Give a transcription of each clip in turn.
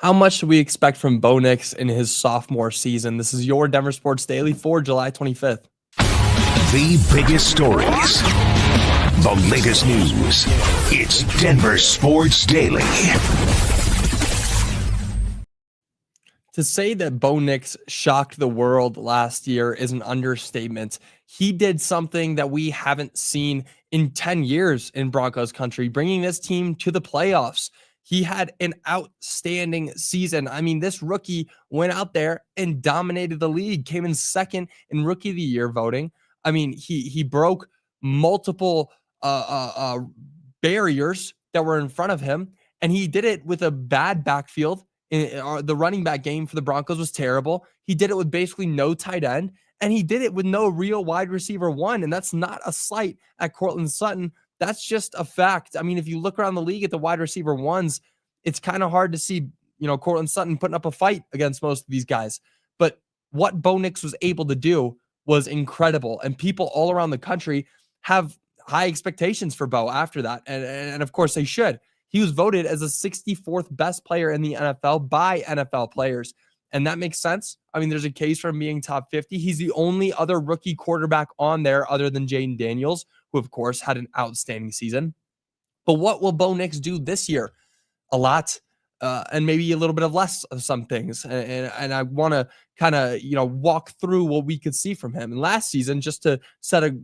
How much do we expect from Bo Nix in his sophomore season? This is your Denver Sports Daily for July 25th. The biggest stories, the latest news. It's Denver Sports Daily. To say that Bo Nix shocked the world last year is an understatement. He did something that we haven't seen in 10 years in Broncos country, bringing this team to the playoffs. He had an outstanding season. I mean, this rookie went out there and dominated the league, came in second in Rookie of the Year voting. I mean, he broke multiple barriers that were in front of him, and he did it with a bad backfield. The running back game for the Broncos was terrible. He did it with basically no tight end, and he did it with no real wide receiver one, and that's not a slight at Courtland Sutton. That's just a fact. I mean, if you look around the league at the wide receiver ones, it's kind of hard to see, Courtland Sutton putting up a fight against most of these guys. But what Bo Nix was able to do was incredible, and people all around the country have high expectations for Bo after that, and of course they should. He was voted as the 64th best player in the NFL by NFL players. And that makes sense. I mean, there's a case for him being top 50. He's the only other rookie quarterback on there other than Jaden Daniels, who, of course, had an outstanding season. But what will Bo Nix do this year? A lot, and maybe a little bit of less of some things. And I want to kind of, walk through what we could see from him. And last season, just to set a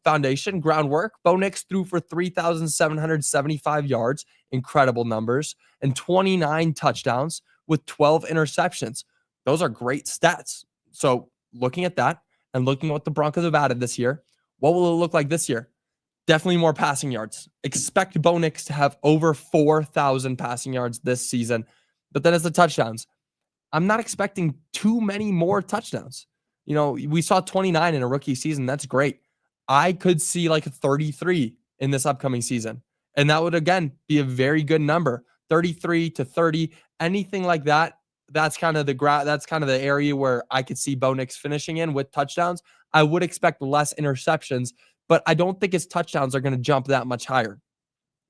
foundation, groundwork, Bo Nix threw for 3,775 yards, incredible numbers, and 29 touchdowns with 12 interceptions. Those are great stats. So looking at that and looking at what the Broncos have added this year, what will it look like this year? Definitely more passing yards. Expect Bo Nix to have over 4,000 passing yards this season. But then as the touchdowns, I'm not expecting too many more touchdowns. We saw 29 in a rookie season. That's great. I could see like 33 in this upcoming season. And that would, again, be a very good number. 33 to 30, anything like that. That's kind of the area where I could see Bo Nix finishing in with touchdowns. I would expect less interceptions, but I don't think his touchdowns are going to jump that much higher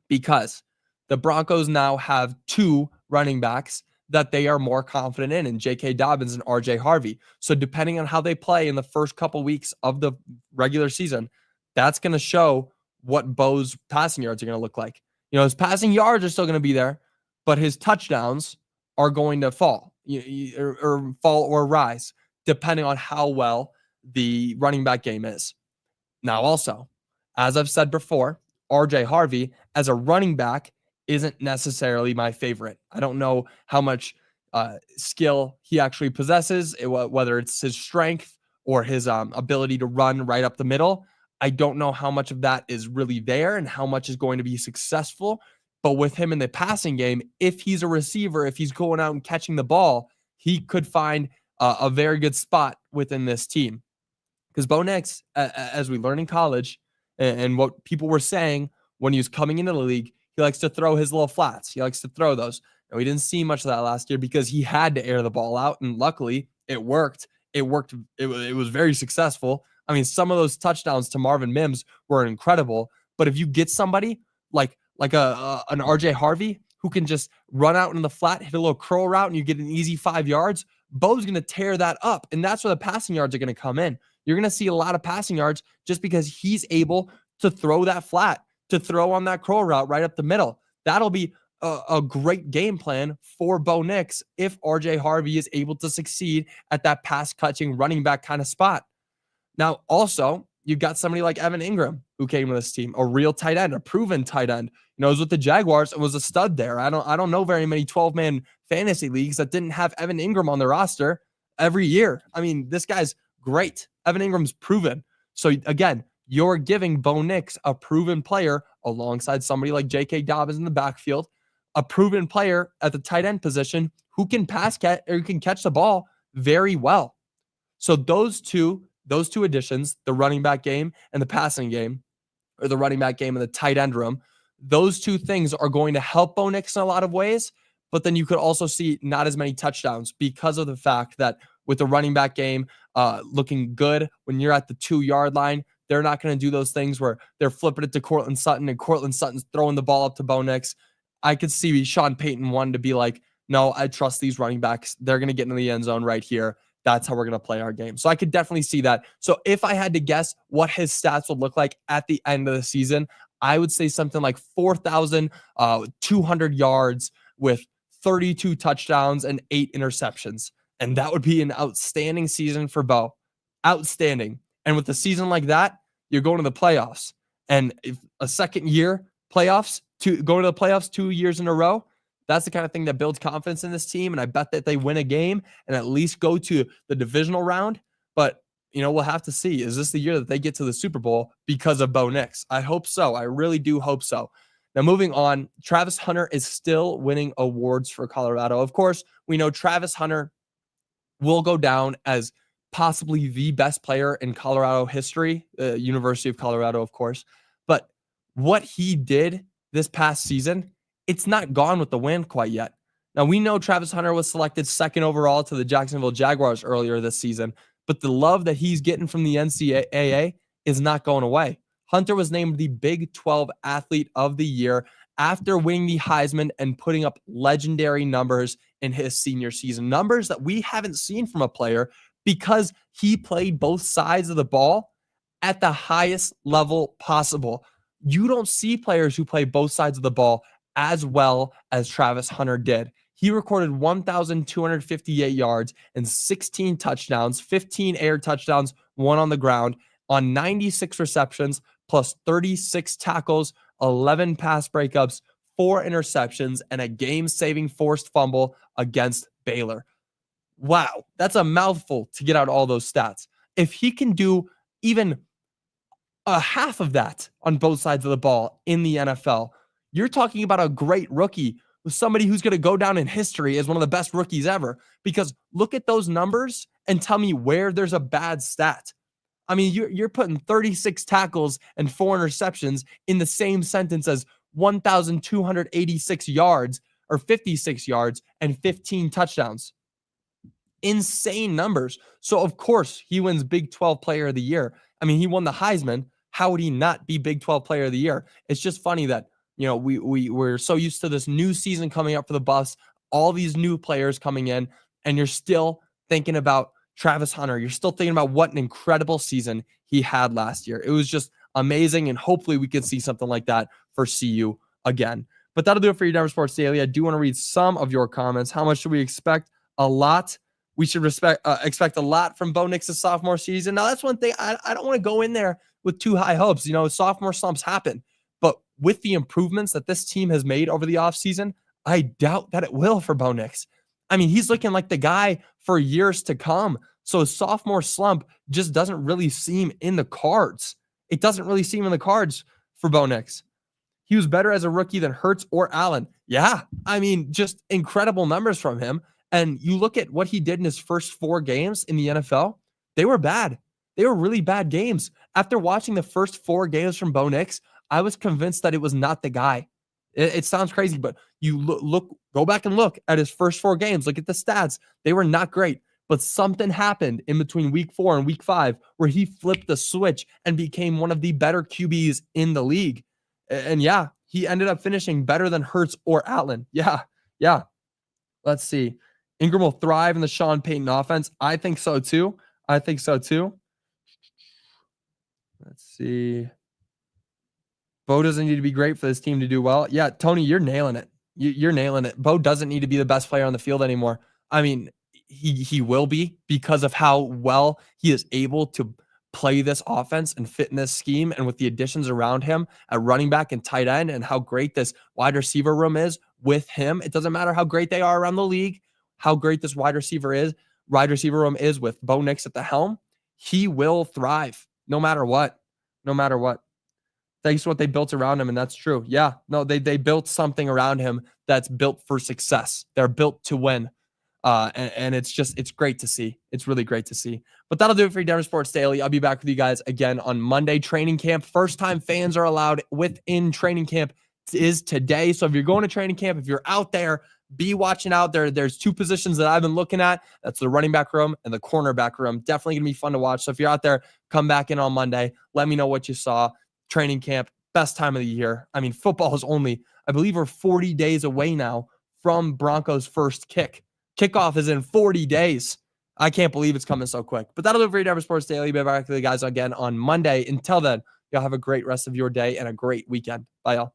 because the Broncos now have two running backs that they are more confident in J.K. Dobbins and R.J. Harvey. So depending on how they play in the first couple weeks of the regular season, that's going to show what Bo's passing yards are going to look like. His passing yards are still going to be there, but his touchdowns are going to fall or rise depending on how well the running back game is. Now also, as I've said before, R.J. Harvey as a running back isn't necessarily my favorite. I don't know how much skill he actually possesses, whether it's his strength or his ability to run right up the middle. I don't know how much of that is really there and how much is going to be successful. But with him in the passing game, if he's a receiver, if he's going out and catching the ball, he could find a very good spot within this team. Because Bo Nix, as we learned in college, and what people were saying when he was coming into the league, he likes to throw his little flats. He likes to throw those. And we didn't see much of that last year because he had to air the ball out. And luckily, it worked. It worked. It was very successful. I mean, some of those touchdowns to Marvin Mims were incredible. But if you get somebody like an R.J. Harvey who can just run out in the flat, hit a little curl route, and you get an easy 5 yards, Bo's going to tear that up. And that's where the passing yards are going to come in. You're going to see a lot of passing yards just because he's able to throw that flat, to throw on that curl route right up the middle. That'll be a great game plan for Bo Nix if R.J. Harvey is able to succeed at that pass-catching running back kind of spot. Now, also, you've got somebody like Evan Ingram who came to this team, a real tight end, a proven tight end. Was with the Jaguars and was a stud there. I don't know very many 12-man fantasy leagues that didn't have Evan Ingram on their roster every year. I mean, this guy's great. Evan Ingram's proven. So again, you're giving Bo Nix a proven player alongside somebody like J.K. Dobbins in the backfield, a proven player at the tight end position who can pass catch or can catch the ball very well. So those two additions, the running back game and the passing game, or the running back game and the tight end room, those two things are going to help Bo Nix in a lot of ways. But then you could also see not as many touchdowns because of the fact that with the running back game looking good when you're at the 2-yard line, they're not going to do those things where they're flipping it to Courtland Sutton and Courtland Sutton's throwing the ball up to Bo Nix. I could see Sean Payton wanting to be like, no, I trust these running backs. They're going to get into the end zone right here. That's how we're going to play our game. So I could definitely see that. So if I had to guess what his stats would look like at the end of the season, I would say something like 4,200 yards with 32 touchdowns and 8 interceptions. And that would be an outstanding season for Bo. Outstanding. And with a season like that, you're going to the playoffs. And if a second year playoffs, going to the playoffs 2 years in a row, that's the kind of thing that builds confidence in this team. And I bet that they win a game and at least go to the divisional round. But, we'll have to see. Is this the year that they get to the Super Bowl because of Bo Nix? I hope so. I really do hope so. Now, moving on, Travis Hunter is still winning awards for Colorado. Of course, we know Travis Hunter will go down as possibly the best player in Colorado history, University of Colorado, of course. But what he did this past season, it's not gone with the wind quite yet. Now, we know Travis Hunter was selected second overall to the Jacksonville Jaguars earlier this season, but the love that he's getting from the NCAA is not going away. Hunter was named the Big 12 Athlete of the Year after winning the Heisman and putting up legendary numbers in his senior season. Numbers that we haven't seen from a player because he played both sides of the ball at the highest level possible. You don't see players who play both sides of the ball as well as Travis Hunter did. He recorded 1,258 yards and 16 touchdowns, 15 air touchdowns, 1 on the ground on 96 receptions, plus 36 tackles, 11 pass breakups, 4 interceptions, and a game-saving forced fumble against Baylor. Wow, that's a mouthful to get out all those stats. If he can do even a half of that on both sides of the ball in the NFL, you're talking about a great rookie with somebody who's going to go down in history as one of the best rookies ever. Because look at those numbers and tell me where there's a bad stat. I mean, you're putting 36 tackles and 4 interceptions in the same sentence as 1,286 yards or 56 yards and 15 touchdowns. Insane numbers. So, of course, he wins Big 12 Player of the Year. I mean, he won the Heisman. How would he not be Big 12 Player of the Year? It's just funny that, we're so used to this new season coming up for the Buffs, all these new players coming in, and you're still thinking about Travis Hunter. You're still thinking about what an incredible season he had last year. It was just amazing, and hopefully we could see something like that for CU again. But that'll do it for your Denver Sports Daily. I do want to read some of your comments. How much should we expect? A lot. We should expect a lot from Bo Nix's sophomore season. Now, that's one thing. I don't want to go in there with too high hopes. Sophomore slumps happen. But with the improvements that this team has made over the offseason, I doubt that it will for Bo Nix. I mean, he's looking like the guy for years to come. So a sophomore slump just doesn't really seem in the cards. It doesn't really seem in the cards for Bo Nix. He was better as a rookie than Hurts or Allen. Yeah, I mean, just incredible numbers from him. And you look at what he did in his first 4 games in the NFL, they were bad. They were really bad games. After watching the first 4 games from Bo Nix, I was convinced that it was not the guy. It sounds crazy, but you go back and look at his first 4 games. Look at the stats. They were not great, but something happened in between week 4 and week 5 where he flipped the switch and became one of the better QBs in the league. And yeah, he ended up finishing better than Hurts or Allen. Yeah. Let's see. Ingram will thrive in the Sean Payton offense. I think so too. Let's see. Bo doesn't need to be great for this team to do well. Yeah, Tony, you're nailing it. You're nailing it. Bo doesn't need to be the best player on the field anymore. I mean, he will be because of how well he is able to play this offense and fit in this scheme, and with the additions around him at running back and tight end, and how great this wide receiver room is with him. It doesn't matter how great they are around the league, how great this wide receiver room is with Bo Nix at the helm. He will thrive no matter what. Thanks to what they built around him, and that's true. Yeah, no, they built something around him that's built for success. They're built to win, and it's great to see. It's really great to see. But that'll do it for your Denver Sports Daily. I'll be back with you guys again on Monday. Training camp, first-time fans are allowed within training camp is today. So if you're going to training camp, if you're out there, be watching out there. There's 2 positions that I've been looking at. That's the running back room and the cornerback room. Definitely going to be fun to watch. So if you're out there, come back in on Monday. Let me know what you saw. Training camp, best time of the year. I mean, football is only, I believe we're 40 days away now from Broncos' first kick. Kickoff is in 40 days. I can't believe it's coming so quick. But that'll do it for your Denver Sports Daily. Be back with you guys again on Monday. Until then, y'all have a great rest of your day and a great weekend. Bye, y'all.